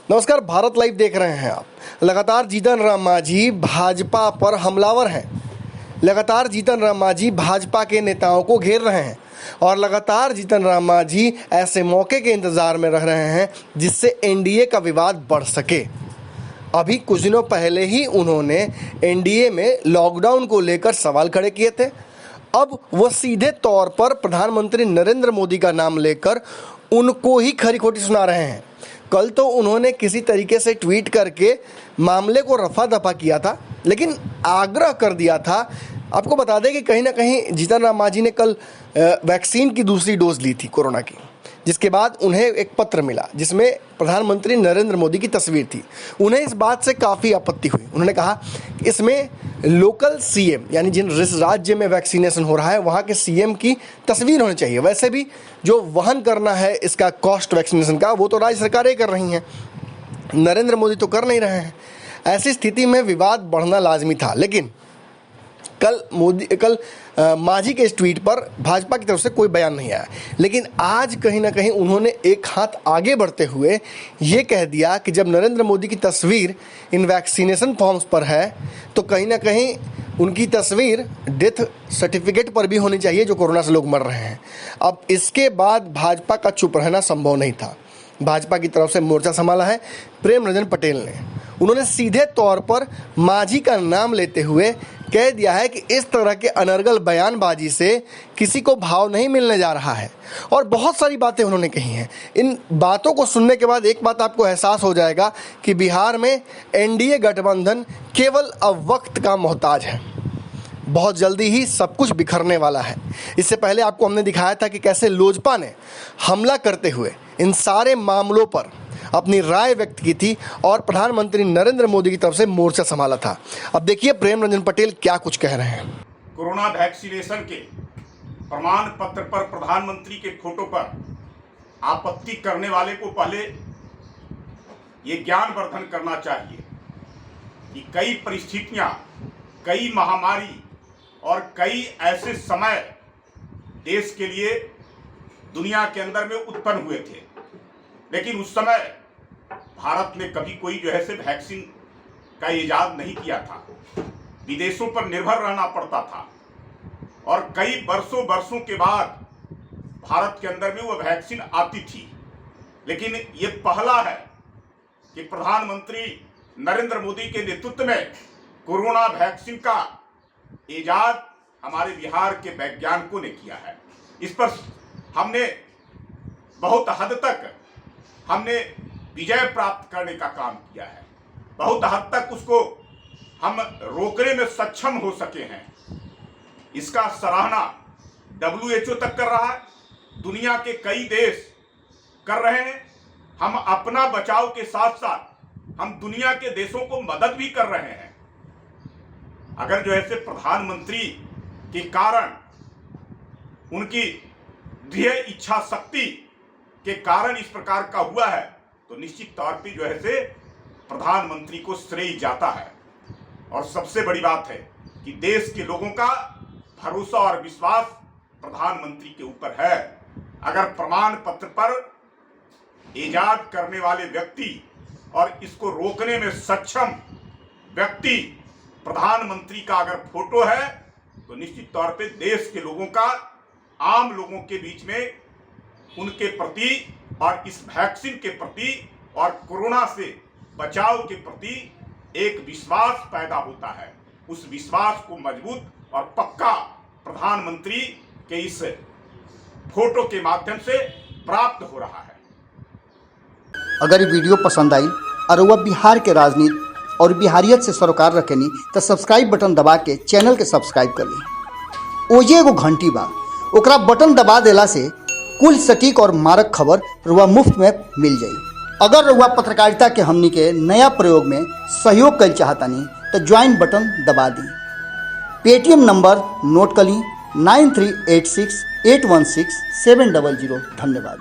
नमस्कार, भारत लाइव देख रहे हैं आप। लगातार जीतन राम मांझी भाजपा पर हमलावर हैं। लगातार जीतन राम मांझी भाजपा के नेताओं को घेर रहे हैं और लगातार जीतन राम मांझी ऐसे मौके के इंतजार में रह रहे हैं जिससे एनडीए का विवाद बढ़ सके। अभी कुछ दिनों पहले ही उन्होंने एनडीए में लॉकडाउन को लेकर सवाल खड़े किए थे। अब वो सीधे तौर पर प्रधानमंत्री नरेंद्र मोदी का नाम लेकर उनको ही खरी खोटी सुना रहे हैं। कल तो उन्होंने किसी तरीके से ट्वीट करके मामले को रफा दफा किया था, लेकिन आग्रह कर दिया था। आपको बता दें कि कहीं ना कहीं जीतन राम मांझी ने कल वैक्सीन की दूसरी डोज ली थी कोरोना की, जिसके बाद उन्हें एक पत्र मिला जिसमें प्रधानमंत्री नरेंद्र मोदी की तस्वीर थी। उन्हें इस बात से काफ़ी आपत्ति हुई। उन्होंने कहा कि इसमें लोकल सीएम यानी जिस राज्य में वैक्सीनेशन हो रहा है वहाँ के सीएम की तस्वीर होनी चाहिए। वैसे भी जो वहन करना है इसका कॉस्ट वैक्सीनेशन का वो तो राज्य सरकारें कर रही हैं, नरेंद्र मोदी तो कर नहीं रहे हैं। ऐसी स्थिति में विवाद बढ़ना लाजमी था, लेकिन कल मांझी के इस ट्वीट पर भाजपा की तरफ से कोई बयान नहीं आया। लेकिन आज कहीं ना कहीं उन्होंने एक हाथ आगे बढ़ते हुए ये कह दिया कि जब नरेंद्र मोदी की तस्वीर इन वैक्सीनेशन फॉर्म्स पर है तो कहीं ना कहीं उनकी तस्वीर डेथ सर्टिफिकेट पर भी होनी चाहिए जो कोरोना से लोग मर रहे हैं। अब इसके बाद भाजपा का चुप रहना संभव नहीं था। भाजपा की तरफ से मोर्चा संभाला है प्रेम रंजन पटेल ने। उन्होंने सीधे तौर पर मांझी का नाम लेते हुए कह दिया है कि इस तरह के अनर्गल बयानबाजी से किसी को भाव नहीं मिलने जा रहा है, और बहुत सारी बातें उन्होंने कही हैं। इन बातों को सुनने के बाद एक बात आपको एहसास हो जाएगा कि बिहार में एनडीए गठबंधन केवल अब वक्त का मोहताज है। बहुत जल्दी ही सब कुछ बिखरने वाला है। इससे पहले आपको हमने दिखाया था कि कैसे लोजपा ने हमला करते हुए इन सारे मामलों पर अपनी राय व्यक्त की थी और प्रधानमंत्री नरेंद्र मोदी की तरफ से मोर्चा संभाला था। अब देखिए प्रेम रंजन पटेल क्या कुछ कह रहे हैं। कोरोना वैक्सीनेशन के प्रमाण पत्र पर प्रधानमंत्री के फोटो पर आपत्ति करने वाले को पहले ये ज्ञानवर्धन करना चाहिए कि कई परिस्थितियां, कई महामारी और कई ऐसे समय देश के लिए दुनिया के अंदर में उत्पन्न हुए थे, लेकिन उस समय भारत ने कभी कोई वैक्सीन का इजाद नहीं किया था। विदेशों पर निर्भर रहना पड़ता था और कई वर्षों के बाद भारत के अंदर में वो वैक्सीन आती थी। लेकिन ये पहला है कि प्रधानमंत्री नरेंद्र मोदी के नेतृत्व में कोरोना वैक्सीन का इजाद हमारे बिहार के वैज्ञानिकों ने किया है। इस पर हमने बहुत हद तक विजय प्राप्त करने का काम किया है। बहुत हद तक उसको हम रोकने में सक्षम हो सके हैं। इसका सराहना WHO तक कर रहा है, दुनिया के कई देश कर रहे हैं। हम अपना बचाव के साथ साथ हम दुनिया के देशों को मदद भी कर रहे हैं। अगर प्रधानमंत्री के कारण, उनकी दृढ़ इच्छा शक्ति के कारण इस प्रकार का हुआ है तो निश्चित तौर पे प्रधानमंत्री को श्रेय जाता है। और सबसे बड़ी बात है कि देश के लोगों का भरोसा और विश्वास प्रधानमंत्री के ऊपर है। अगर प्रमाण पत्र पर इजाद करने वाले व्यक्ति और इसको रोकने में सक्षम व्यक्ति प्रधानमंत्री का अगर फोटो है तो निश्चित तौर पे देश के लोगों का, आम लोगों के बीच में उनके प्रति और इस वैक्सीन के प्रति और कोरोना से बचाव के प्रति एक विश्वास पैदा होता है। उस विश्वास को मजबूत और पक्का प्रधानमंत्री के इस फोटो के माध्यम से प्राप्त हो रहा है। अगर ये वीडियो पसंद आई और वह बिहार के राजनीति और बिहारियत से सरोकार रखेनी तो सब्सक्राइब बटन दबा के चैनल के सब्सक्राइब कर ली। ओजे एगो घंटी बा, ओकरा बटन दबा देला से कुल सटीक और मारक खबर रुआ मुफ्त में मिल जाई। अगर रुआ पत्रकारिता के हमनी के नया प्रयोग में सहयोग कर चाहतानी तो ज्वाइन बटन दबा दी। पेटीएम नंबर नोट कर ली 9386816700। धन्यवाद।